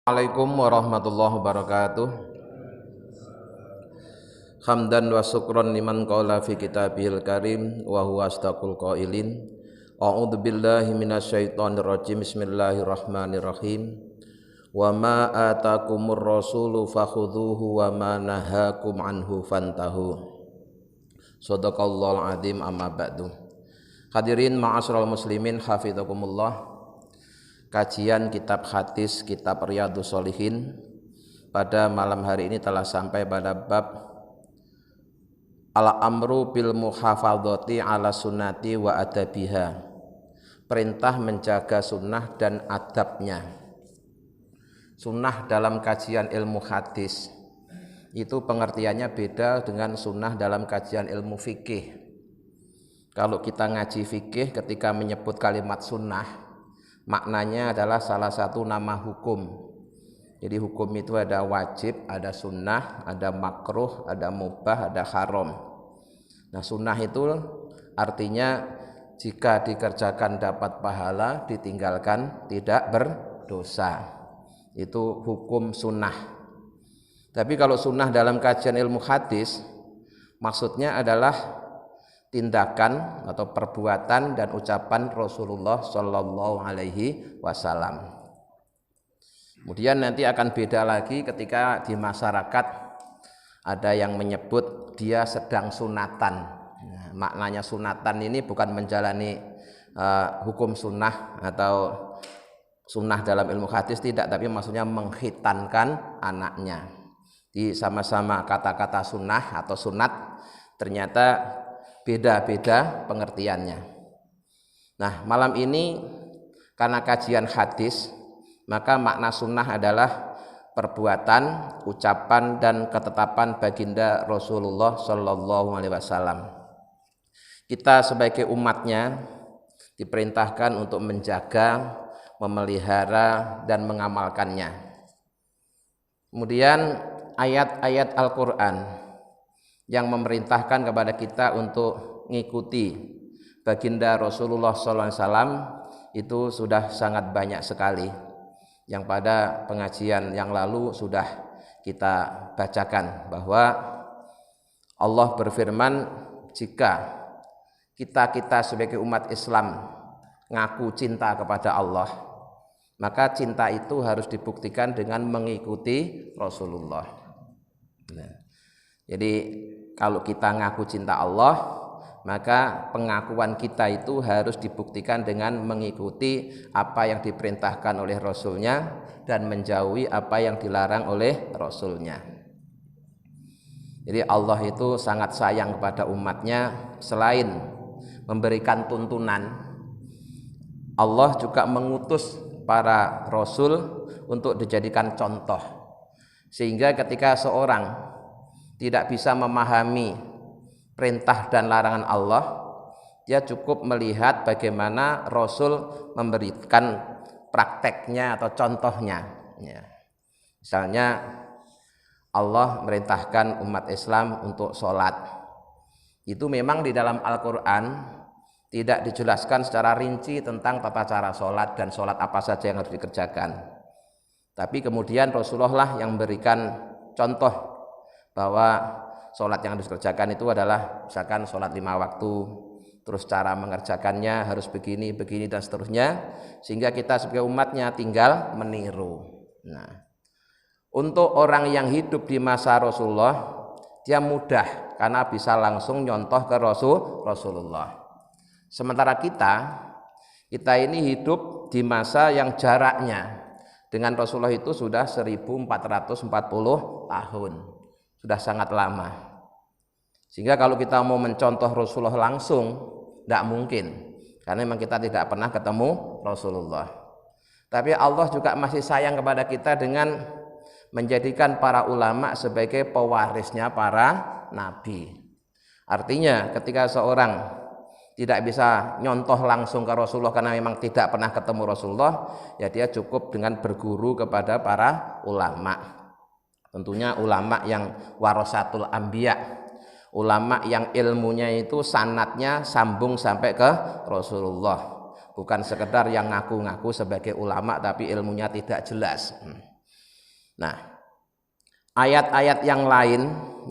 Assalamualaikum warahmatullahi wabarakatuh. Hamdan wa syukran liman qala fi kitabihil karim wa huwa astaqul qailin. A'udzu billahi minasyaitonir rajim. Bismillahirrahmanirrahim. Wa ma atakumur rasulu fakhudhuhu wa ma nahakum anhu fantahu. Shadaqallahul azim, amma ba'du. Hadirin ma'asyiral muslimin hafizakumullah. Kajian kitab hadis kitab Riyadhus Shalihin pada malam hari ini telah sampai pada bab al-amru bil muhafadzati ala sunnati wa adabiha, perintah menjaga sunnah dan adabnya. Sunnah dalam kajian ilmu hadis itu pengertiannya beda dengan sunnah dalam kajian ilmu fikih. Kalau kita ngaji fikih, ketika menyebut kalimat sunnah, maknanya adalah salah satu nama hukum. Jadi hukum itu ada wajib, ada sunnah, ada makruh, ada mubah, ada haram. Nah, sunnah itu artinya jika dikerjakan dapat pahala, ditinggalkan tidak berdosa. Itu hukum sunnah. Tapi kalau sunnah dalam kajian ilmu hadis, maksudnya adalah tindakan atau perbuatan dan ucapan Rasulullah Shallallahu Alaihi Wasallam. Kemudian nanti akan beda lagi ketika di masyarakat ada yang menyebut dia sedang sunatan. Nah, maknanya sunatan ini bukan menjalani hukum sunnah atau sunnah dalam ilmu hadis, tidak, tapi maksudnya mengkhitankan anaknya. Di sama-sama kata-kata sunnah atau sunat ternyata beda-beda pengertiannya. Nah, malam ini karena kajian hadis, maka makna sunnah adalah perbuatan, ucapan dan ketetapan baginda Rasulullah Shallallahu Alaihi Wasallam. Kita sebagai umatnya diperintahkan untuk menjaga, memelihara dan mengamalkannya. Kemudian ayat-ayat Al-Quran yang memerintahkan kepada kita untuk mengikuti baginda Rasulullah SAW itu sudah sangat banyak sekali, yang pada pengajian yang lalu sudah kita bacakan bahwa Allah berfirman, jika kita sebagai umat Islam ngaku cinta kepada Allah, maka cinta itu harus dibuktikan dengan mengikuti Rasulullah. Nah, jadi kalau kita ngaku cinta Allah, maka pengakuan kita itu harus dibuktikan dengan mengikuti apa yang diperintahkan oleh Rasulnya dan menjauhi apa yang dilarang oleh Rasulnya. Jadi Allah itu sangat sayang kepada umatnya. Selain memberikan tuntunan, Allah juga mengutus para Rasul untuk dijadikan contoh, sehingga ketika seorang tidak bisa memahami perintah dan larangan Allah, dia cukup melihat bagaimana Rasul memberikan prakteknya atau contohnya. Misalnya Allah merintahkan umat Islam untuk sholat. Itu memang di dalam Al-Quran tidak dijelaskan secara rinci tentang tata cara sholat dan sholat apa saja yang harus dikerjakan. Tapi kemudian Rasulullah lah yang memberikan contoh bahwa sholat yang harus dikerjakan itu adalah misalkan sholat 5 waktu, terus cara mengerjakannya harus begini, begini dan seterusnya, sehingga kita sebagai umatnya tinggal meniru. Nah, untuk orang yang hidup di masa Rasulullah, dia mudah karena bisa langsung nyontoh ke Rasulullah. Sementara kita ini hidup di masa yang jaraknya dengan Rasulullah itu sudah 1440 tahun. Sudah sangat lama, sehingga kalau kita mau mencontoh Rasulullah langsung tidak mungkin, karena memang kita tidak pernah ketemu Rasulullah. Tapi Allah juga masih sayang kepada kita dengan menjadikan para ulama sebagai pewarisnya para nabi. Artinya ketika seorang tidak bisa nyontoh langsung ke Rasulullah karena memang tidak pernah ketemu Rasulullah, ya dia cukup dengan berguru kepada para ulama. Tentunya ulama yang warasatul anbiya, ulama yang ilmunya itu sanadnya sambung sampai ke Rasulullah, bukan sekedar yang ngaku-ngaku sebagai ulama tapi ilmunya tidak jelas. Nah, ayat-ayat yang lain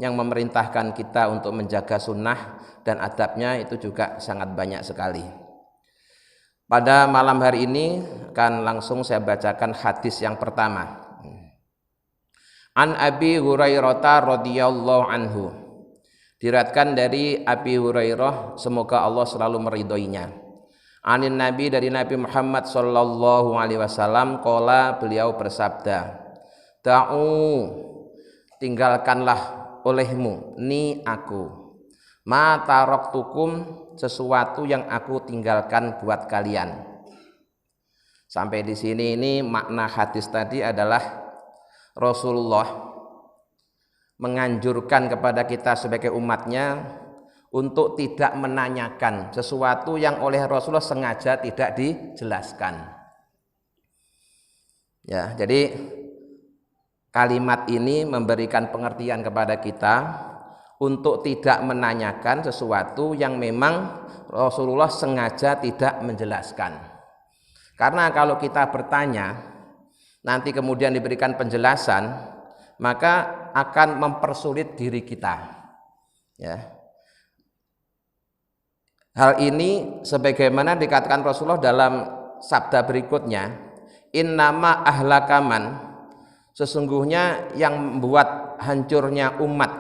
yang memerintahkan kita untuk menjaga sunnah dan adabnya itu juga sangat banyak sekali. Pada malam hari ini akan langsung saya bacakan hadis yang pertama. An Abi Hurairah radhiyallahu anhu. Diriwayatkan dari Abi Hurairah, semoga Allah selalu meridhoinya. Anin Nabi, dari Nabi Muhammad sallallahu alaihi wasallam, qala, beliau bersabda, "Da'u, tinggalkanlah olehmu, ni aku, ma taraktukum, sesuatu yang aku tinggalkan buat kalian." Sampai di sini ini makna hadis tadi adalah Rasulullah menganjurkan kepada kita sebagai umatnya untuk tidak menanyakan sesuatu yang oleh Rasulullah sengaja tidak dijelaskan. Ya, jadi kalimat ini memberikan pengertian kepada kita untuk tidak menanyakan sesuatu yang memang Rasulullah sengaja tidak menjelaskan. Karena kalau kita bertanya nanti kemudian diberikan penjelasan, maka akan mempersulit diri kita. Ya. Hal ini sebagaimana dikatakan Rasulullah dalam sabda berikutnya, innama ahlakaman, sesungguhnya yang membuat hancurnya umat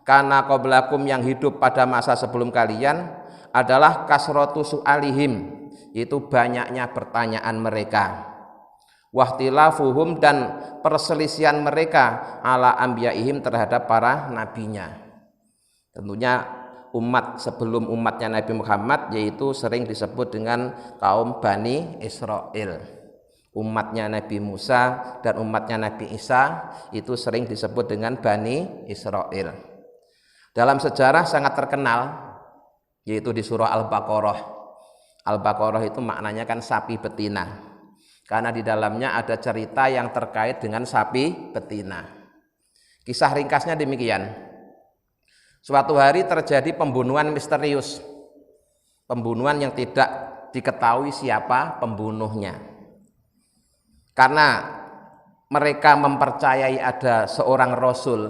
karena qablakum, yang hidup pada masa sebelum kalian, adalah kasratu su'alihim, itu banyaknya pertanyaan mereka, wahtilafuhum, dan perselisihan mereka, ala anbiyaihim, terhadap para nabinya. Tentunya umat sebelum umatnya Nabi Muhammad, yaitu sering disebut dengan kaum Bani Israel. Umatnya Nabi Musa dan umatnya Nabi Isa itu sering disebut dengan Bani Israel. Dalam sejarah sangat terkenal, yaitu di surah Al-Baqarah. Al-Baqarah itu maknanya kan sapi betina, karena di dalamnya ada cerita yang terkait dengan sapi betina. Kisah ringkasnya demikian. Suatu hari terjadi pembunuhan misterius, pembunuhan yang tidak diketahui siapa pembunuhnya. Karena mereka mempercayai ada seorang Rasul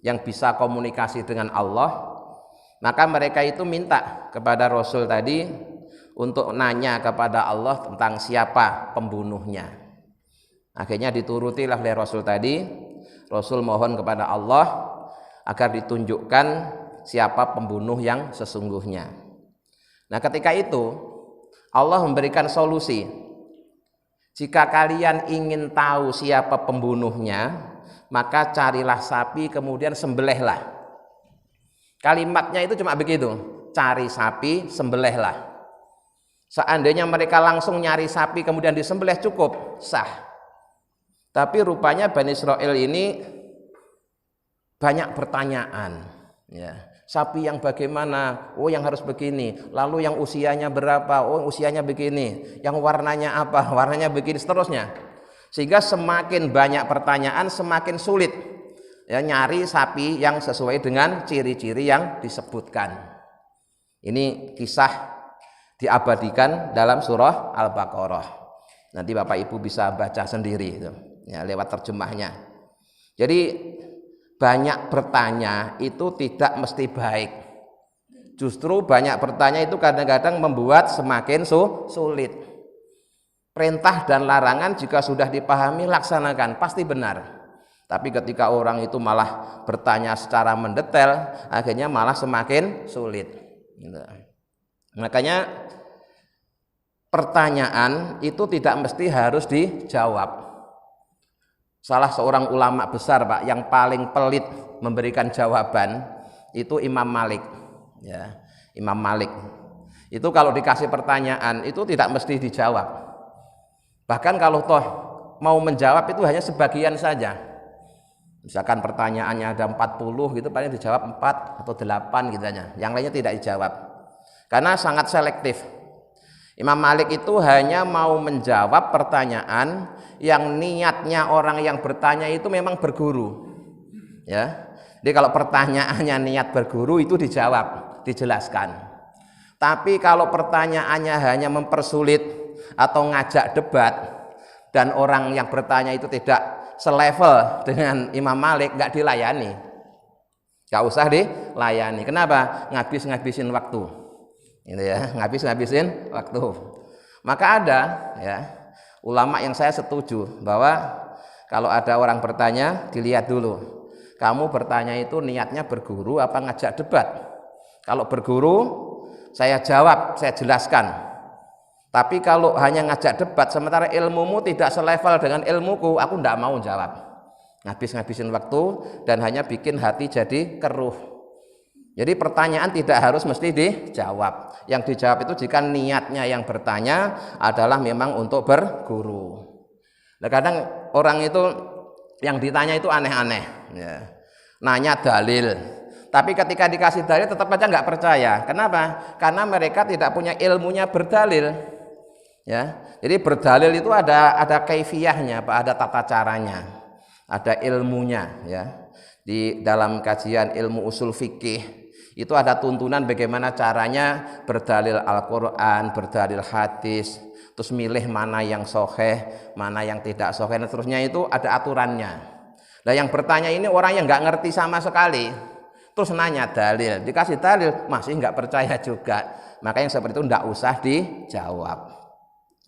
yang bisa komunikasi dengan Allah, maka mereka itu minta kepada Rasul tadi untuk nanya kepada Allah tentang siapa pembunuhnya. Akhirnya diturutilah oleh Rasul tadi. Rasul mohon kepada Allah agar ditunjukkan siapa pembunuh yang sesungguhnya. Nah, ketika itu Allah memberikan solusi. Jika kalian ingin tahu siapa pembunuhnya, maka carilah sapi kemudian sembelihlah. Kalimatnya itu cuma begitu, cari sapi, sembelihlah. Seandainya mereka langsung nyari sapi kemudian disembelih cukup sah. Tapi rupanya Bani Israel ini banyak pertanyaan. Ya, sapi yang bagaimana? Oh, yang harus begini. Lalu yang usianya berapa? Oh, usianya begini. Yang warnanya apa? Warnanya begini, seterusnya. Sehingga semakin banyak pertanyaan, semakin sulit ya nyari sapi yang sesuai dengan ciri-ciri yang disebutkan. Ini kisah diabadikan dalam surah Al-Baqarah. Nanti Bapak Ibu bisa baca sendiri itu, ya, lewat terjemahnya. Jadi banyak bertanya itu tidak mesti baik. Justru banyak bertanya itu kadang-kadang membuat semakin sulit. Perintah dan larangan jika sudah dipahami, laksanakan, pasti benar. Tapi ketika orang itu malah bertanya secara mendetail, akhirnya malah semakin sulit. Makanya pertanyaan itu tidak mesti harus dijawab. Salah seorang ulama besar, Pak, yang paling pelit memberikan jawaban itu Imam Malik. Ya, Imam Malik itu kalau dikasih pertanyaan itu tidak mesti dijawab. Bahkan kalau toh mau menjawab itu hanya sebagian saja. Misalkan pertanyaannya ada 40 gitu, paling dijawab 4 atau 8 gitu aja. Yang lainnya tidak dijawab. Karena sangat selektif. Imam Malik itu hanya mau menjawab pertanyaan yang niatnya orang yang bertanya itu memang berguru. Ya. Jadi kalau pertanyaannya niat berguru itu dijawab, dijelaskan. Tapi kalau pertanyaannya hanya mempersulit atau ngajak debat, dan orang yang bertanya itu tidak selevel dengan Imam Malik, nggak dilayani, nggak usah dilayani. Kenapa? Ngabis-ngabisin waktu, gitu ya, ngabis-ngabisin waktu. Maka ada ya ulama yang saya setuju bahwa kalau ada orang bertanya, dilihat dulu, kamu bertanya itu niatnya berguru apa ngajak debat. Kalau berguru, saya jawab, saya jelaskan. Tapi kalau hanya ngajak debat sementara ilmumu tidak selevel dengan ilmuku, aku tidak mau jawab. Ngabis-ngabisin waktu dan hanya bikin hati jadi keruh. Jadi pertanyaan tidak harus mesti dijawab. Yang dijawab itu jika niatnya yang bertanya adalah memang untuk berguru. Nah, kadang orang itu yang ditanya itu aneh-aneh ya. Nanya dalil, tapi ketika dikasih dalil tetap aja nggak percaya. Kenapa? Karena mereka tidak punya ilmunya berdalil. Ya, jadi berdalil itu ada kaifiyahnya, Pak, ada tata caranya, ada ilmunya. Ya, di dalam kajian ilmu usul fikih itu ada tuntunan bagaimana caranya berdalil Al-Quran, berdalil hadis, terus milih mana yang sahih, mana yang tidak sahih, dan seterusnya itu ada aturannya. Nah, yang bertanya ini orang yang nggak ngerti sama sekali, terus nanya dalil, dikasih dalil masih nggak percaya juga, maka yang seperti itu nggak usah dijawab.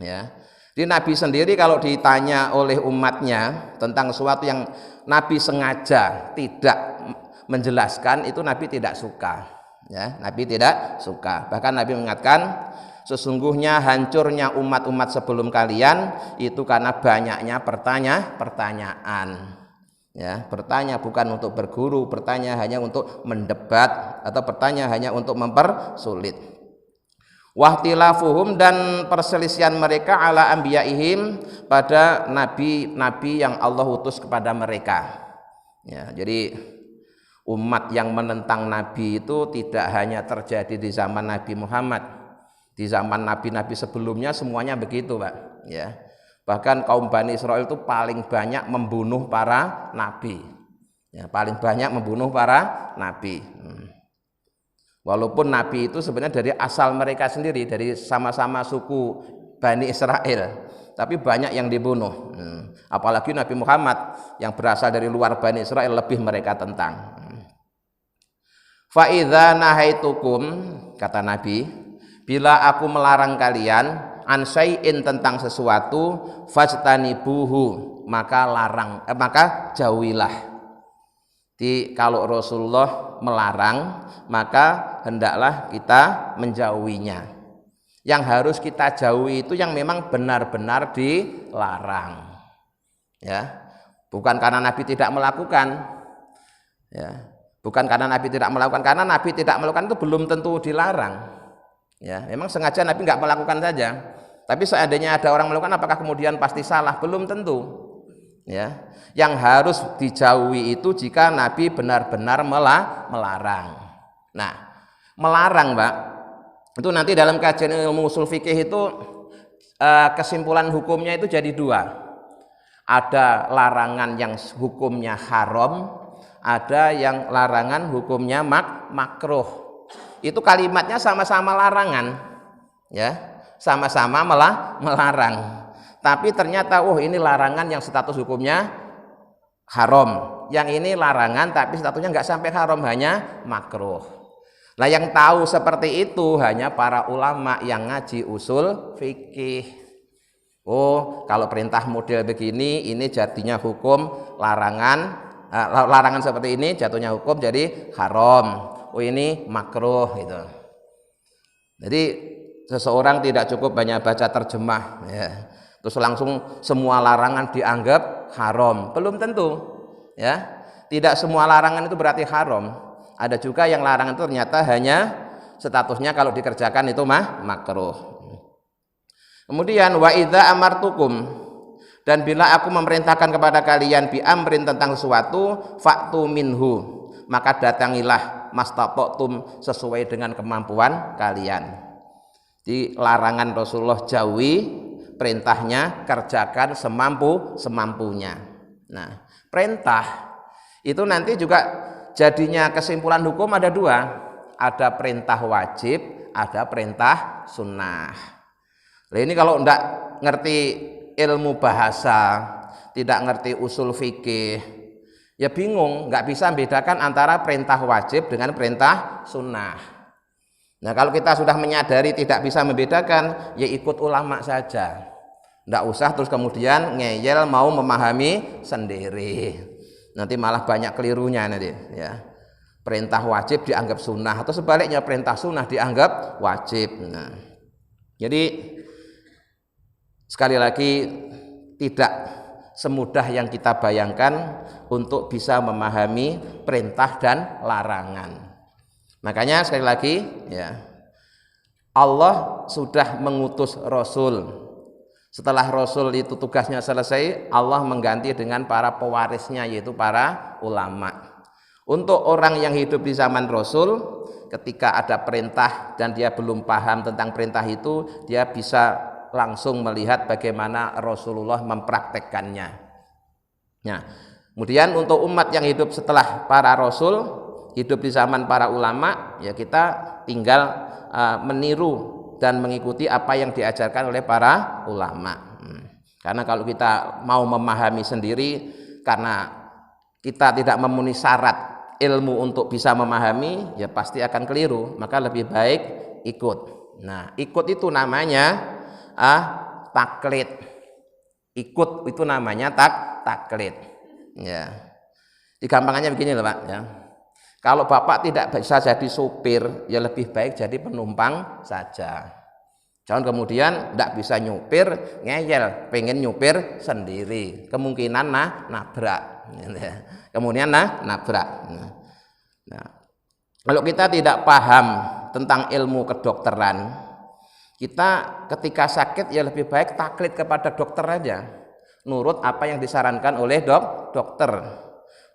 Ya, di Nabi sendiri kalau ditanya oleh umatnya tentang sesuatu yang Nabi sengaja tidak menjelaskan, itu Nabi tidak suka. Ya, Nabi tidak suka. Bahkan Nabi mengatakan, sesungguhnya hancurnya umat-umat sebelum kalian itu karena banyaknya pertanyaan. Ya, bertanya bukan untuk berguru, bertanya hanya untuk mendebat atau bertanya hanya untuk mempersulit. Wahtilafuhum, dan perselisihan mereka ala anbiyaihim, pada nabi-nabi yang Allah utus kepada mereka. Ya, jadi umat yang menentang nabi itu tidak hanya terjadi di zaman Nabi Muhammad. Di zaman nabi-nabi sebelumnya semuanya begitu, Pak. Ya. Bahkan kaum Bani Israel itu paling banyak membunuh para nabi. Ya, paling banyak membunuh para nabi. Walaupun nabi itu sebenarnya dari asal mereka sendiri, dari sama-sama suku Bani Israel, tapi banyak yang dibunuh. Apalagi Nabi Muhammad yang berasal dari luar Bani Israel, lebih mereka tentang. Fa idza nahaitukum, kata Nabi, bila aku melarang kalian an syai'in, tentang sesuatu, fajtanibuhu, maka jauhilah. Jadi kalau Rasulullah melarang, maka hendaklah kita menjauhinya. Yang harus kita jauhi itu yang memang benar-benar dilarang. Ya, bukan karena Nabi tidak melakukan. Ya, bukan karena Nabi tidak melakukan, karena Nabi tidak melakukan itu belum tentu dilarang. Ya, memang sengaja Nabi nggak melakukan saja. Tapi seandainya ada orang melakukan, apakah kemudian pasti salah? Belum tentu. Ya, yang harus dijauhi itu jika Nabi benar-benar melarang. Nah, melarang, Pak, itu nanti dalam kajian ilmu usul fikih itu kesimpulan hukumnya itu jadi dua. Ada larangan yang hukumnya haram, ada yang larangan hukumnya makruh. Itu kalimatnya sama-sama larangan, ya, sama-sama melarang. Tapi ternyata ini larangan yang status hukumnya haram, yang ini larangan tapi statusnya nggak sampai haram, hanya makruh. Nah, yang tahu seperti itu hanya para ulama yang ngaji usul fikih. Kalau perintah model begini, ini jadinya hukum larangan, larangan seperti ini jatuhnya hukum jadi haram. Ini makruh gitu. Jadi seseorang tidak cukup banyak baca terjemah, ya, terus langsung semua larangan dianggap haram. Belum tentu, ya. Tidak semua larangan itu berarti haram. Ada juga yang larangan itu ternyata hanya statusnya kalau dikerjakan itu makruh. Kemudian wa idza amartukum, dan bila aku memerintahkan kepada kalian bi amrin, tentang sesuatu, fa'tu minhu, maka datangilah mastata'tum, sesuai dengan kemampuan kalian. Di larangan Rasulullah jauhi, perintahnya kerjakan semampunya. Nah, perintah itu nanti juga jadinya kesimpulan hukum ada dua, ada perintah wajib, ada perintah sunnah. Nah, ini kalau enggak ngerti ilmu bahasa, tidak ngerti usul fikih, ya bingung, nggak bisa membedakan antara perintah wajib dengan perintah sunnah. Nah kalau kita sudah menyadari tidak bisa membedakan, ya ikut ulama saja. Nggak usah terus kemudian ngeyel mau memahami sendiri. Nanti malah banyak kelirunya nanti ya. Perintah wajib dianggap sunnah atau sebaliknya perintah sunnah dianggap wajib. Nah, jadi sekali lagi tidak semudah yang kita bayangkan untuk bisa memahami perintah dan larangan. Makanya sekali lagi ya, Allah sudah mengutus Rasul. Setelah Rasul itu tugasnya selesai, Allah mengganti dengan para pewarisnya, yaitu para ulama. Untuk orang yang hidup di zaman Rasul, ketika ada perintah dan dia belum paham tentang perintah itu, dia bisa langsung melihat bagaimana Rasulullah mempraktekkannya. Nah, kemudian untuk umat yang hidup setelah para Rasul, hidup di zaman para ulama, ya kita tinggal meniru dan mengikuti apa yang diajarkan oleh para ulama. Karena kalau kita mau memahami sendiri, karena kita tidak memenuhi syarat ilmu untuk bisa memahami, ya pasti akan keliru. Maka lebih baik ikut. Nah, ikut itu namanya taklid. Ikut itu namanya taklid. Ya, digampangannya begini loh Pak. Ya. Kalau Bapak tidak bisa jadi supir, ya lebih baik jadi penumpang saja. Jangan kemudian tidak bisa nyupir, ngeyel, pengen nyupir sendiri. Kemungkinan nabrak. Kemudian nabrak. Nah, kalau kita tidak paham tentang ilmu kedokteran, kita ketika sakit ya lebih baik taklid kepada dokter aja. Nurut apa yang disarankan oleh dokter.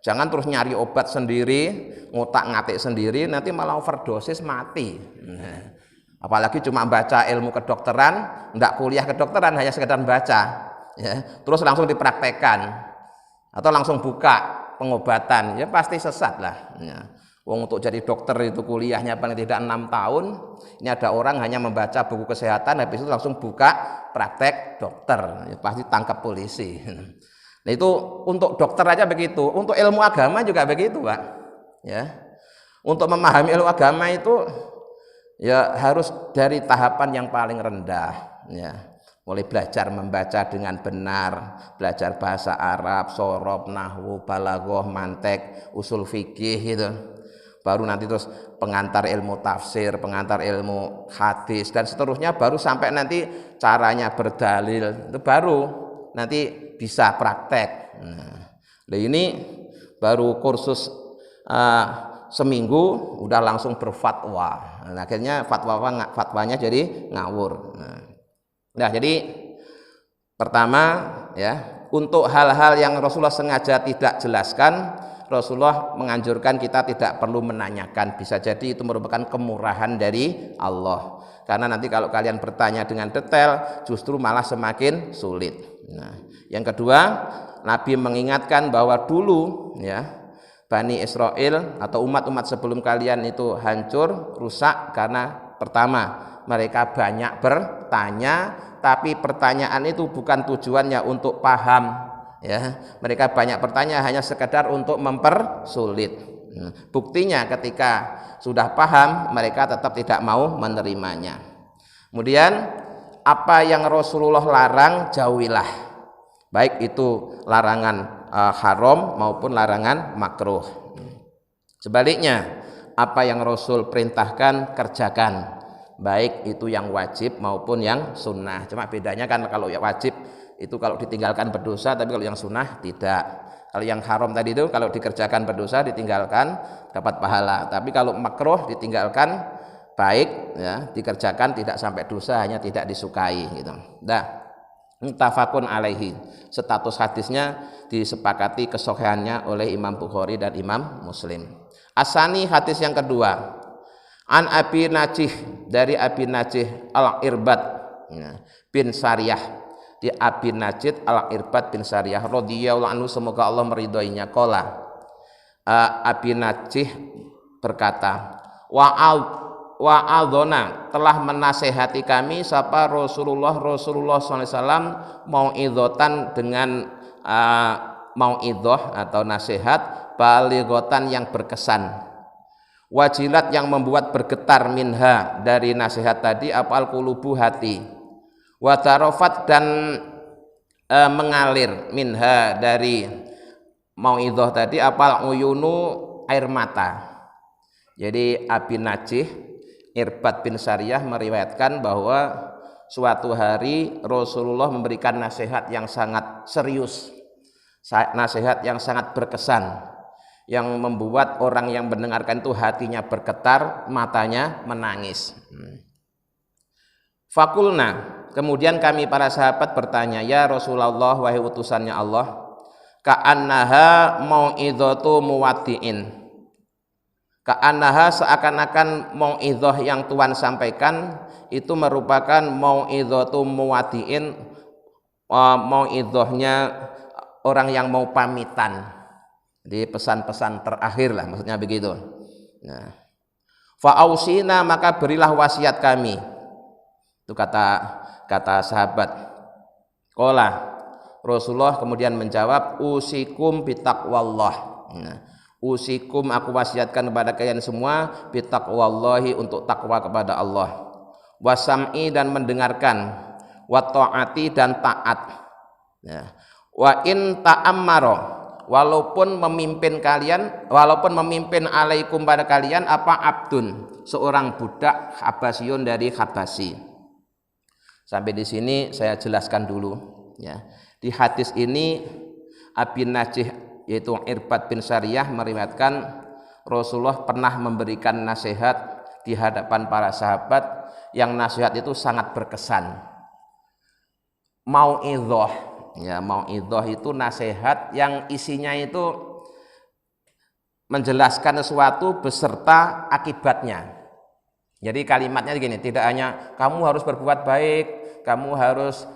Jangan terus nyari obat sendiri, ngotak-ngatik sendiri, nanti malah overdosis mati. Nah, apalagi cuma baca ilmu kedokteran, enggak kuliah kedokteran, hanya sekedar baca, ya, terus langsung dipraktekkan atau langsung buka pengobatan, ya pasti sesat lah. Ya. Wong untuk jadi dokter itu kuliahnya paling tidak 6 tahun. Ini ada orang hanya membaca buku kesehatan, habis itu langsung buka praktek dokter, ya, pasti tangkap polisi. Nah itu untuk dokter aja begitu, untuk ilmu agama juga begitu Pak. Ya, untuk memahami ilmu agama itu ya harus dari tahapan yang paling rendah. Ya, mulai belajar membaca dengan benar, belajar bahasa Arab, shorob, nahwu, balaghah, mantek, usul fikih gitu. Baru nanti terus pengantar ilmu tafsir, pengantar ilmu hadis dan seterusnya, baru sampai nanti caranya berdalil, itu baru nanti bisa praktek. Nah, ini baru kursus seminggu udah langsung berfatwa. Nah, akhirnya fatwanya jadi ngawur. Nah, jadi pertama ya, untuk hal-hal yang Rasulullah sengaja tidak jelaskan, Rasulullah menganjurkan kita tidak perlu menanyakan. Bisa jadi itu merupakan kemurahan dari Allah. Karena nanti kalau kalian bertanya dengan detail, justru malah semakin sulit. Nah, yang kedua, Nabi mengingatkan bahwa dulu ya Bani Israel atau umat-umat sebelum kalian itu hancur, rusak karena pertama mereka banyak bertanya, tapi pertanyaan itu bukan tujuannya untuk paham ya. Mereka banyak bertanya hanya sekedar untuk mempersulit. Buktinya ketika sudah paham mereka tetap tidak mau menerimanya. Kemudian apa yang Rasulullah larang jauhilah, baik itu larangan haram maupun larangan makruh. Sebaliknya apa yang Rasul perintahkan kerjakan, baik itu yang wajib maupun yang sunnah. Cuma bedanya kan kalau yang wajib itu kalau ditinggalkan berdosa, tapi kalau yang sunnah tidak. Kalau yang haram tadi itu kalau dikerjakan berdosa, ditinggalkan dapat pahala. Tapi kalau makruh ditinggalkan baik ya, dikerjakan tidak sampai dosa, hanya tidak disukai gitu. Nah, muttafaqun alaihi. Status hadisnya disepakati kesohihannya oleh Imam Bukhari dan Imam Muslim. Asani hadis yang kedua. An Abi Najih, dari Abi Najih Al-Irbad bin Sariyah, di Abi Najih Al-Irbad bin Sariyah radhiyallahu anhu, semoga Allah meridhoinya. Qala, Abi Najih berkata, wa'adhona telah menasehati kami sapa Rasulullah SAW mau'idhatan dengan mau'idhah atau nasihat balighatan yang berkesan, wajilat yang membuat bergetar minha dari nasihat tadi apal qulubu hati, watarofat dan mengalir minha dari mau'idhah tadi apal uyunu air mata. Jadi Abi Najih Irbad bin Sariyah meriwayatkan bahwa suatu hari Rasulullah memberikan nasihat yang sangat serius, nasihat yang sangat berkesan, yang membuat orang yang mendengarkan itu hatinya bergetar, matanya menangis. Fakulna, kemudian kami para sahabat bertanya, ya Rasulullah, wahai utusannya Allah, ka'annaha mau'idhatu muwaddi'in, ka'annaha seakan-akan mau'idhah yang Tuhan sampaikan itu merupakan mau'idhatu muwaddi'in, mau'idhahnya orang yang mau pamitan. Jadi pesan-pesan terakhir lah, maksudnya begitu. Nah, fa'ausina, maka berilah wasiat kami. Itu kata sahabat. Qala, Rasulullah kemudian menjawab, usikum bitaqwallah. Nah, usikum, aku wasiatkan kepada kalian semua bitaqwallahi, untuk takwa kepada Allah, wasam'i dan mendengarkan, wa ta'ati dan taat. Nah, wa in ta'ammaro, walaupun memimpin alaikum pada kalian apa abdun, seorang budak Habasyun dari Habasyi. Sampai di sini saya jelaskan dulu ya. Di hadis ini Abi Najih yaitu Irbad bin Sariyah meriwayatkan Rasulullah pernah memberikan nasihat di hadapan para sahabat yang nasihat itu sangat berkesan. Mau'idhah ya, mau'idhah itu nasihat yang isinya itu menjelaskan sesuatu beserta akibatnya. Jadi kalimatnya begini, tidak hanya kamu harus berbuat baik, kamu harus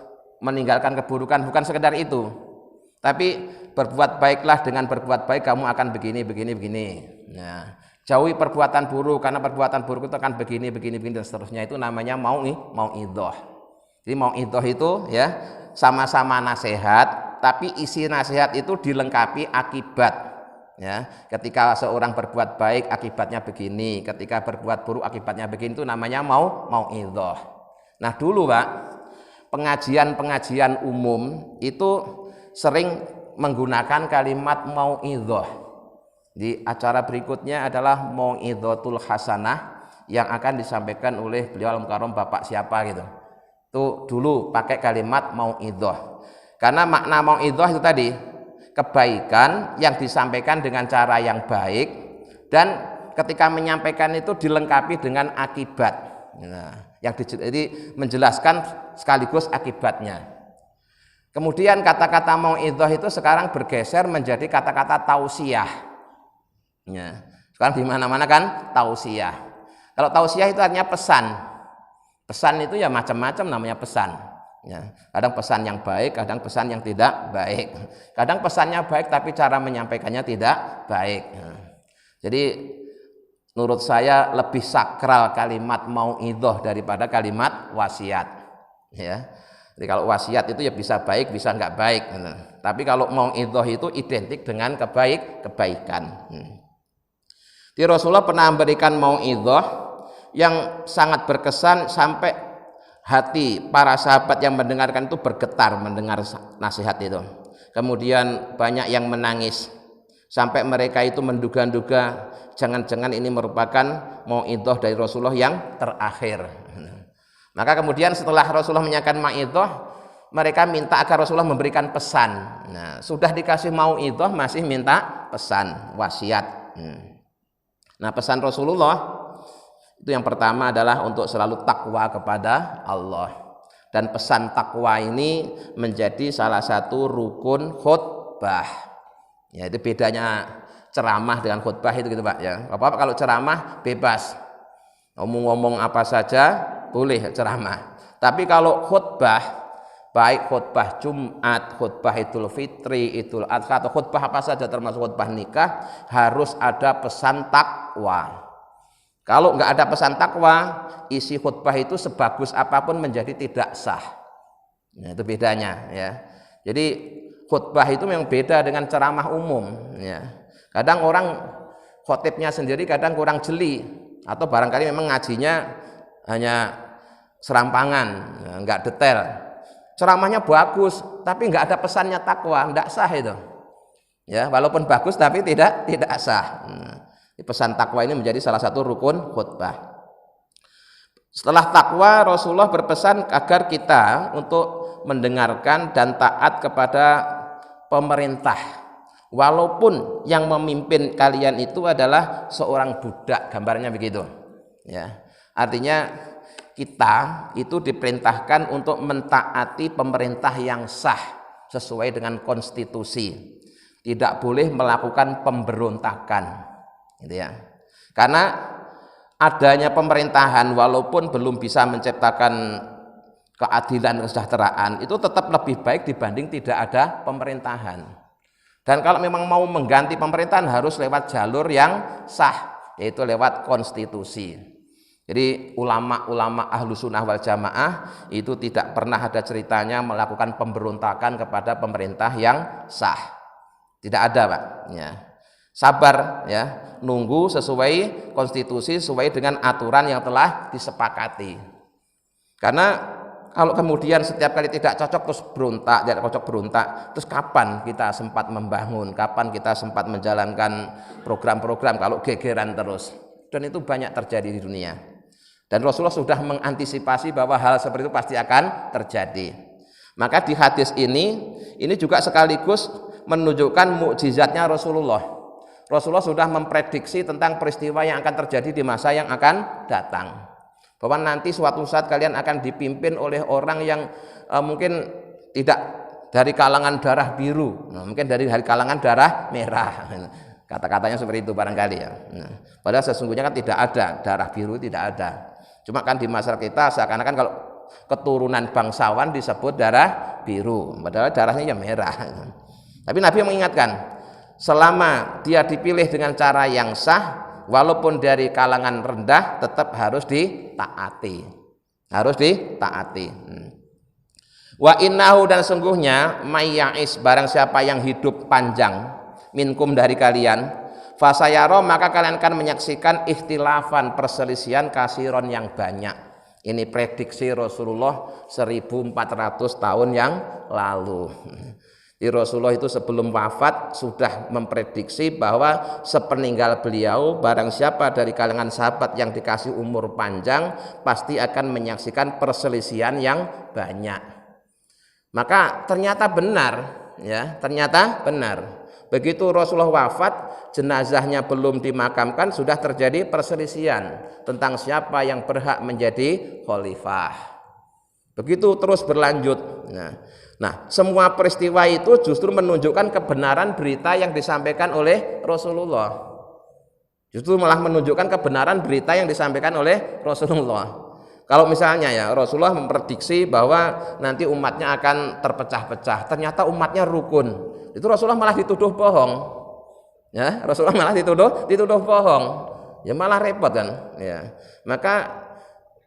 meninggalkan keburukan, bukan sekedar itu. Tapi berbuat baiklah, dengan berbuat baik kamu akan begini. Nah, jauhi perbuatan buruk, karena perbuatan buruk itu akan begini dan seterusnya. Itu namanya mau'idhah. Jadi mau'idhah itu ya sama-sama nasihat, tapi isi nasihat itu dilengkapi akibat. Ya, ketika seorang berbuat baik akibatnya begini, ketika berbuat buruk akibatnya begini, itu namanya mau'idhah. Nah dulu Pak, pengajian umum itu sering menggunakan kalimat mau'idhah. Di acara berikutnya adalah mau'idhatul hasanah yang akan disampaikan oleh beliau al-mukarram Bapak siapa gitu. Itu dulu pakai kalimat mau'idhah. Karena makna mau'idhah itu tadi kebaikan yang disampaikan dengan cara yang baik, dan ketika menyampaikan itu dilengkapi dengan akibat. Nah, jadi menjelaskan sekaligus akibatnya. Kemudian kata-kata mau'idhah itu sekarang bergeser menjadi kata-kata tausiah. Ya, sekarang di mana-mana kan tausiah. Kalau tausiah itu artinya pesan. Pesan itu ya macam-macam namanya pesan. Ya, kadang pesan yang baik, kadang pesan yang tidak baik. Kadang pesannya baik tapi cara menyampaikannya tidak baik. Jadi menurut saya lebih sakral kalimat mau'idhah daripada kalimat wasiat. Ya. Jadi kalau wasiat itu ya bisa baik, bisa enggak baik. Tapi kalau mau'idhah itu identik dengan kebaikan. Di Rasulullah pernah memberikan mau'idhah yang sangat berkesan sampai hati para sahabat yang mendengarkan itu bergetar mendengar nasihat itu. Kemudian banyak yang menangis sampai mereka itu menduga-duga jangan-jangan ini merupakan mau'idhah dari Rasulullah yang terakhir. Maka kemudian setelah Rasulullah menyampaikan mau'idhah, mereka minta agar Rasulullah memberikan pesan. Nah, sudah dikasih mau'idhah masih minta pesan, wasiat. Nah, pesan Rasulullah itu yang pertama adalah untuk selalu takwa kepada Allah. Dan pesan takwa ini menjadi salah satu rukun khutbah. Ya, itu bedanya ceramah dengan khutbah itu gitu Pak ya. Apa kalau ceramah bebas. Ngomong-ngomong apa saja boleh ceramah. Tapi kalau khutbah, baik khutbah Jumat, khutbah Idul Fitri, Idul Adha atau khutbah apa saja termasuk khutbah nikah, harus ada pesan takwa. Kalau nggak ada pesan takwa, isi khutbah itu sebagus apapun menjadi tidak sah. Nah, itu bedanya ya. Jadi khutbah itu memang beda dengan ceramah umum ya. Kadang orang khotibnya sendiri kadang kurang jeli, atau barangkali memang ngajinya hanya serampangan, nggak detail. Ceramahnya bagus tapi nggak ada pesannya takwa, nggak sah itu. Ya, walaupun bagus tapi tidak sah. Pesan takwa ini menjadi salah satu rukun khutbah. Setelah takwa, Rasulullah berpesan agar kita untuk mendengarkan dan taat kepada pemerintah, walaupun yang memimpin kalian itu adalah seorang budak, gambarnya begitu ya. Artinya kita itu diperintahkan untuk mentaati pemerintah yang sah sesuai dengan konstitusi, tidak boleh melakukan pemberontakan gitu ya. Karena adanya pemerintahan walaupun belum bisa menciptakan keadilan kesejahteraan itu tetap lebih baik dibanding tidak ada pemerintahan. Dan kalau memang mau mengganti pemerintahan harus lewat jalur yang sah, yaitu lewat konstitusi. Jadi ulama-ulama ahlu sunnah wal jamaah itu tidak pernah ada ceritanya melakukan pemberontakan kepada pemerintah yang sah. Tidak ada, Pak ya. Sabar ya, nunggu sesuai konstitusi, sesuai dengan aturan yang telah disepakati. Karena kalau kemudian setiap kali tidak cocok terus berontak, tidak cocok berontak, terus kapan kita sempat membangun, kapan kita sempat menjalankan program-program kalau gegeran terus. Dan itu banyak terjadi di dunia. Dan Rasulullah sudah mengantisipasi bahwa hal seperti itu pasti akan terjadi. Maka di hadis ini juga sekaligus menunjukkan mukjizatnya Rasulullah. Rasulullah sudah memprediksi tentang peristiwa yang akan terjadi di masa yang akan datang. Bahwa nanti suatu saat kalian akan dipimpin oleh orang yang mungkin tidak dari kalangan darah biru, mungkin dari kalangan darah merah. Kata-katanya seperti itu barangkali ya. Padahal sesungguhnya kan tidak ada, darah biru tidak ada. Cuma kan di masyarakat kita seakan-akan kalau keturunan bangsawan disebut darah biru, padahal darahnya ya merah. Tapi Nabi mengingatkan, selama dia dipilih dengan cara yang sah, walaupun dari kalangan rendah tetap harus ditaati. Harus ditaati. Wa innahu, dan sungguhnya mayya'is, barang siapa yang hidup panjang minkum dari kalian, fasayaro, maka kalian akan menyaksikan ikhtilafan, perselisihan kasiron yang banyak. Ini prediksi Rasulullah 1400 tahun yang lalu. Di Rasulullah itu sebelum wafat sudah memprediksi bahwa sepeninggal beliau barang siapa dari kalangan sahabat yang dikasih umur panjang pasti akan menyaksikan perselisihan yang banyak. Maka ternyata benar ya, ternyata benar. Begitu Rasulullah wafat, jenazahnya belum dimakamkan sudah terjadi perselisihan tentang siapa yang berhak menjadi khalifah. Begitu terus berlanjut. Nah, semua peristiwa itu justru menunjukkan kebenaran berita yang disampaikan oleh Rasulullah. Justru malah menunjukkan kebenaran berita yang disampaikan oleh Rasulullah. Kalau misalnya ya Rasulullah memprediksi bahwa nanti umatnya akan terpecah-pecah, ternyata umatnya rukun, itu Rasulullah malah dituduh bohong. Ya, Rasulullah malah dituduh bohong. Ya malah repot kan. Ya. Maka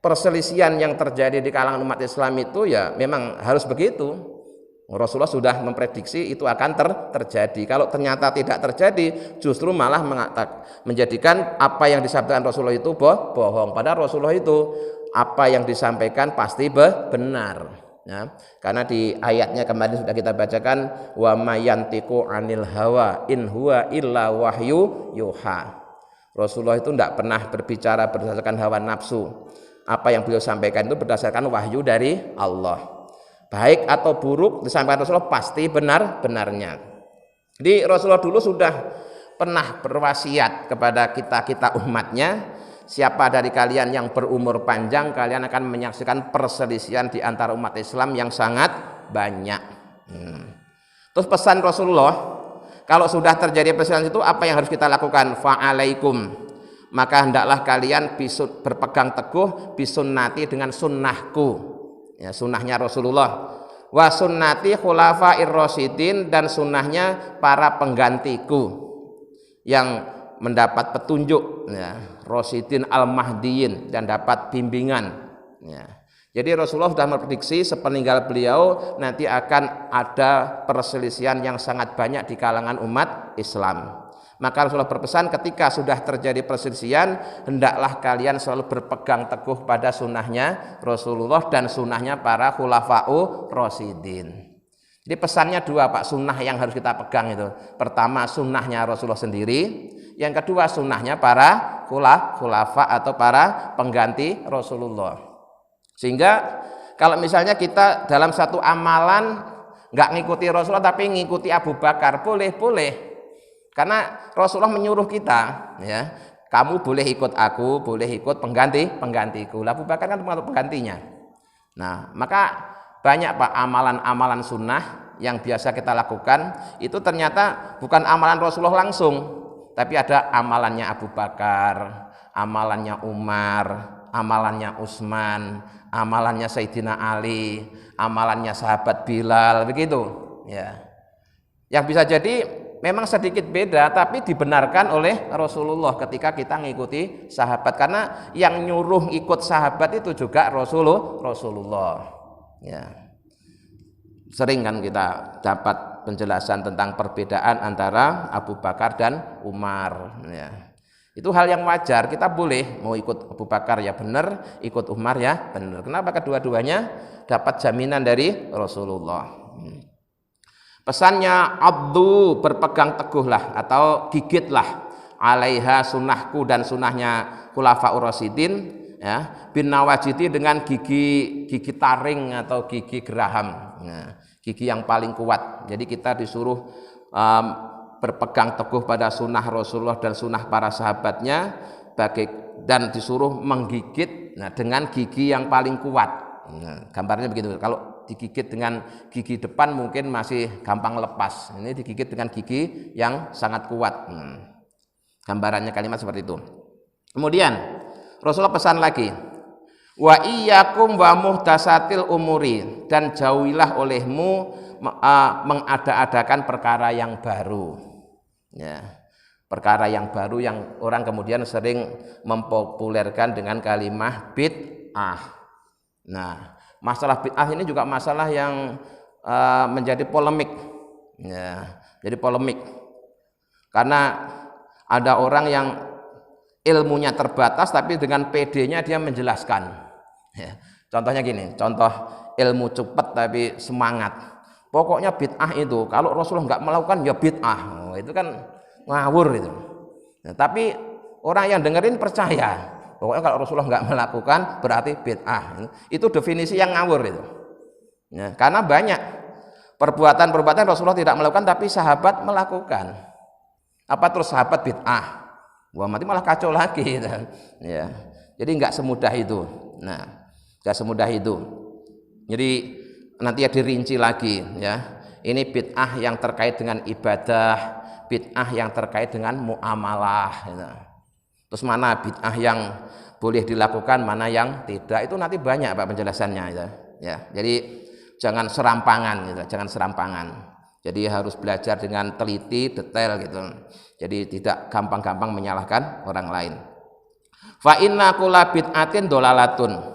perselisihan yang terjadi di kalangan umat Islam itu ya memang harus begitu. Rasulullah sudah memprediksi itu akan terjadi. Kalau ternyata tidak terjadi, justru malah menjadikan apa yang disampaikan Rasulullah itu bohong. Padahal Rasulullah itu apa yang disampaikan pasti benar. Ya, karena di ayatnya kemarin sudah kita bacakan, wa mayantiqu anil hawa in huwa illa wahyu yuha. Rasulullah itu tidak pernah berbicara berdasarkan hawa nafsu. Apa yang beliau sampaikan itu berdasarkan wahyu dari Allah. Baik atau buruk disampaikan Rasulullah pasti benar-benarnya. Jadi Rasulullah dulu sudah pernah berwasiat kepada kita umatnya, siapa dari kalian yang berumur panjang, kalian akan menyaksikan perselisihan di antara umat Islam yang sangat banyak. Terus pesan Rasulullah, kalau sudah terjadi perselisihan itu apa yang harus kita lakukan? Fa'alaikum, maka hendaklah kalian berpegang teguh bisunnati dengan sunnahku. Ya, sunnahnya Rasulullah, wa sunnati khulafair rasyidin, dan sunnahnya para penggantiku yang mendapat petunjuk, ya, Rasyidin al-Mahdiyin, dan dapat bimbingan, ya. Jadi Rasulullah sudah memprediksi sepeninggal beliau nanti akan ada perselisihan yang sangat banyak di kalangan umat Islam. Maka Rasulullah berpesan ketika sudah terjadi perselisihan, hendaklah kalian selalu berpegang teguh pada sunnahnya Rasulullah dan sunnahnya para khulafa'ur rasyidin. Jadi pesannya dua Pak, sunnah yang harus kita pegang itu. Pertama sunnahnya Rasulullah sendiri, yang kedua sunnahnya para khulafa atau para pengganti Rasulullah. Sehingga kalau misalnya kita dalam satu amalan nggak ngikuti Rasulullah tapi ngikuti Abu Bakar, boleh. Karena Rasulullah menyuruh kita, ya, kamu boleh ikut aku, boleh ikut penggantiku. Abu Bakar kan termasuk penggantinya. Nah, maka banyak Pak amalan-amalan sunnah yang biasa kita lakukan itu ternyata bukan amalan Rasulullah langsung, tapi ada amalannya Abu Bakar, amalannya Umar, amalannya Utsman, amalannya Sayyidina Ali, amalannya sahabat Bilal, begitu, ya. Yang bisa jadi memang sedikit beda tapi dibenarkan oleh Rasulullah ketika kita ngikuti sahabat, karena yang nyuruh ikut sahabat itu juga Rasulullah, ya. Sering kan kita dapat penjelasan tentang perbedaan antara Abu Bakar dan Umar, ya. Itu hal yang wajar, kita boleh mau ikut Abu Bakar ya benar, ikut Umar ya benar. Kenapa? Kedua-duanya dapat jaminan dari Rasulullah. Pesannya abdu, berpegang teguhlah atau gigitlah alaiha sunnahku dan sunnahnya khulafaur rasyidin, ya, bin nawajiti dengan gigi taring atau gigi geraham, ya, gigi yang paling kuat. Jadi kita disuruh berpegang teguh pada sunnah Rasulullah dan sunnah para sahabatnya, dan disuruh menggigit, nah, dengan gigi yang paling kuat. Nah, gambarnya begitu. Kalau digigit dengan gigi depan mungkin masih gampang lepas, ini digigit dengan gigi yang sangat kuat. Gambarannya kalimat seperti itu. Kemudian Rasulullah pesan lagi, wa iyyakum wa muhdatsatil umuri, dan jauhilah olehmu mengada-adakan perkara yang baru. Ya, perkara yang baru yang orang kemudian sering mempopulerkan dengan kalimat bid'ah. Nah, masalah bid'ah ini juga masalah yang menjadi polemik, ya, jadi polemik karena ada orang yang ilmunya terbatas tapi dengan PD-nya dia menjelaskan, ya. Contohnya gini, contoh ilmu cepat tapi semangat. Pokoknya bid'ah itu kalau Rasulullah nggak melakukan ya bid'ah, itu kan ngawur itu. Nah, tapi orang yang dengerin percaya, pokoknya kalau Rasulullah nggak melakukan berarti bid'ah. Itu definisi yang ngawur itu. Ya, karena banyak perbuatan-perbuatan Rasulullah tidak melakukan tapi sahabat melakukan. Apa terus sahabat bid'ah? Wah, mati malah kacau lagi. Gitu. Ya, jadi nggak semudah itu. Nah, nggak semudah itu. Jadi nanti ya dirinci lagi, ya. Ini bid'ah yang terkait dengan ibadah, bid'ah yang terkait dengan muamalah, gitu. Terus mana bid'ah yang boleh dilakukan, mana yang tidak, itu nanti banyak Pak penjelasannya, gitu. Ya. Jadi jangan serampangan, gitu. Jangan serampangan. Jadi harus belajar dengan teliti, detail, gitu. Jadi tidak gampang-gampang menyalahkan orang lain. Fa inna kulla bid'atin dolalatun.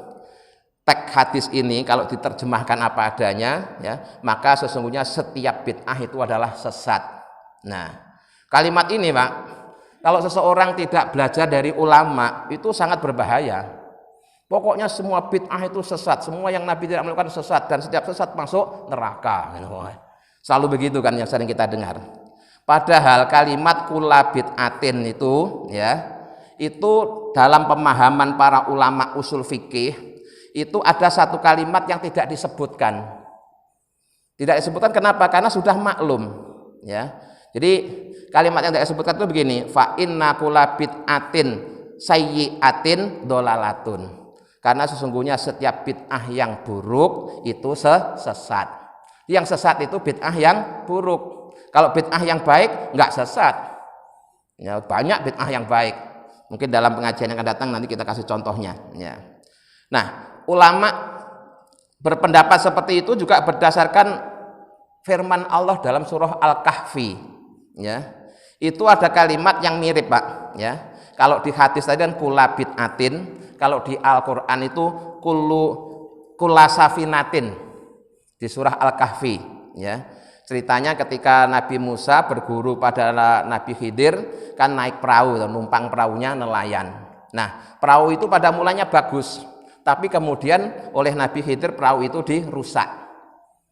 Teks hadis ini kalau diterjemahkan apa adanya, ya, maka sesungguhnya setiap bid'ah itu adalah sesat. Nah, kalimat ini Pak, kalau seseorang tidak belajar dari ulama itu sangat berbahaya. Pokoknya semua bid'ah itu sesat, semua yang Nabi tidak melakukan sesat, dan setiap sesat masuk neraka. Selalu begitu kan yang sering kita dengar. Padahal kalimat kulla bid'atin itu, ya, itu dalam pemahaman para ulama usul fikih itu ada satu kalimat yang tidak disebutkan. Tidak disebutkan kenapa? Karena sudah maklum, ya. Jadi kalimat yang tidak disebutkan itu begini, fa inna kulla bid'atin sayyi'atin dolalatun. Karena sesungguhnya setiap bid'ah yang buruk itu sesat. Yang sesat itu bid'ah yang buruk. Kalau bid'ah yang baik enggak sesat. Ya, banyak bid'ah yang baik. Mungkin dalam pengajian yang akan datang nanti kita kasih contohnya, ya. Nah, ulama berpendapat seperti itu juga berdasarkan firman Allah dalam surah Al-Kahfi, ya. Itu ada kalimat yang mirip, Pak, ya. Kalau di hadis tadi kan kula bid'atin, kalau di Al-Qur'an itu kula safinatin di surah Al-Kahfi, ya. Ceritanya ketika Nabi Musa berguru pada Nabi Khidir, kan naik perahu, numpang perahunya nelayan. Nah, perahu itu pada mulanya bagus, tapi kemudian oleh Nabi Khidir perahu itu dirusak.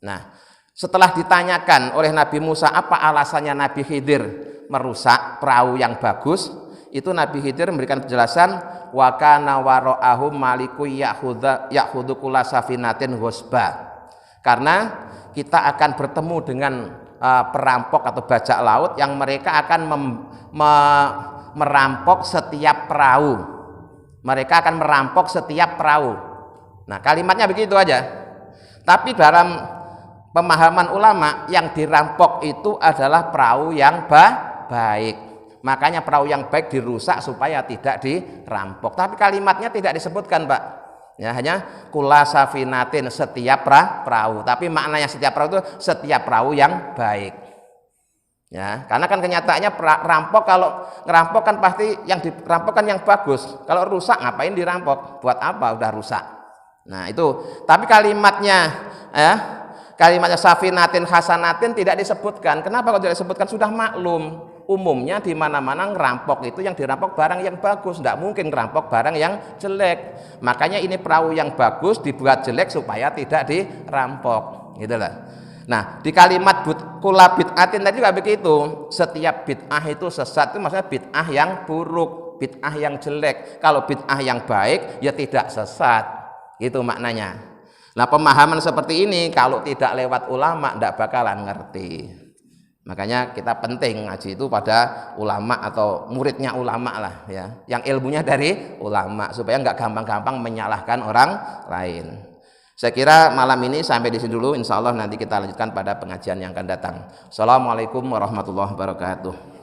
Nah, setelah ditanyakan oleh Nabi Musa apa alasannya Nabi Khidir merusak perahu yang bagus, itu Nabi Khidir memberikan penjelasan, wa kana wara'ahum maliku ya'khudhu kulla safinatin ghusba. Karena kita akan bertemu dengan perampok atau bajak laut yang mereka akan merampok setiap perahu. Mereka akan merampok setiap perahu. Nah, kalimatnya begitu aja. Tapi dalam pemahaman ulama, yang dirampok itu adalah perahu yang baik. Makanya perahu yang baik dirusak supaya tidak dirampok. Tapi kalimatnya tidak disebutkan, Pak. Ya, hanya kula safinatin, setiap perahu. Tapi maknanya setiap perahu itu setiap perahu yang baik. Ya, karena kan kenyataannya rampok, kalau ngerampok kan pasti yang dirampok kan yang bagus. Kalau rusak ngapain dirampok? Buat apa udah rusak? Nah, itu. Tapi kalimatnya safinatin hasanatin tidak disebutkan. Kenapa kalau tidak disebutkan? Sudah maklum. Umumnya di mana-mana ngerampok itu yang dirampok barang yang bagus, tidak mungkin ngerampok barang yang jelek. Makanya ini perahu yang bagus dibuat jelek supaya tidak dirampok, gitulah. Nah, di kalimat kula bid'atin tadi juga begitu. Setiap bid'ah itu sesat, itu maksudnya bid'ah yang buruk, bid'ah yang jelek. Kalau bid'ah yang baik ya tidak sesat, itu maknanya. Nah, pemahaman seperti ini kalau tidak lewat ulama tidak bakalan ngerti. Makanya kita penting ngaji itu pada ulama atau muridnya ulama lah, ya, yang ilmunya dari ulama, supaya nggak gampang-gampang menyalahkan orang lain. Saya kira malam ini sampai di sini dulu. Insya Allah nanti kita lanjutkan pada pengajian yang akan datang. Assalamualaikum warahmatullahi wabarakatuh.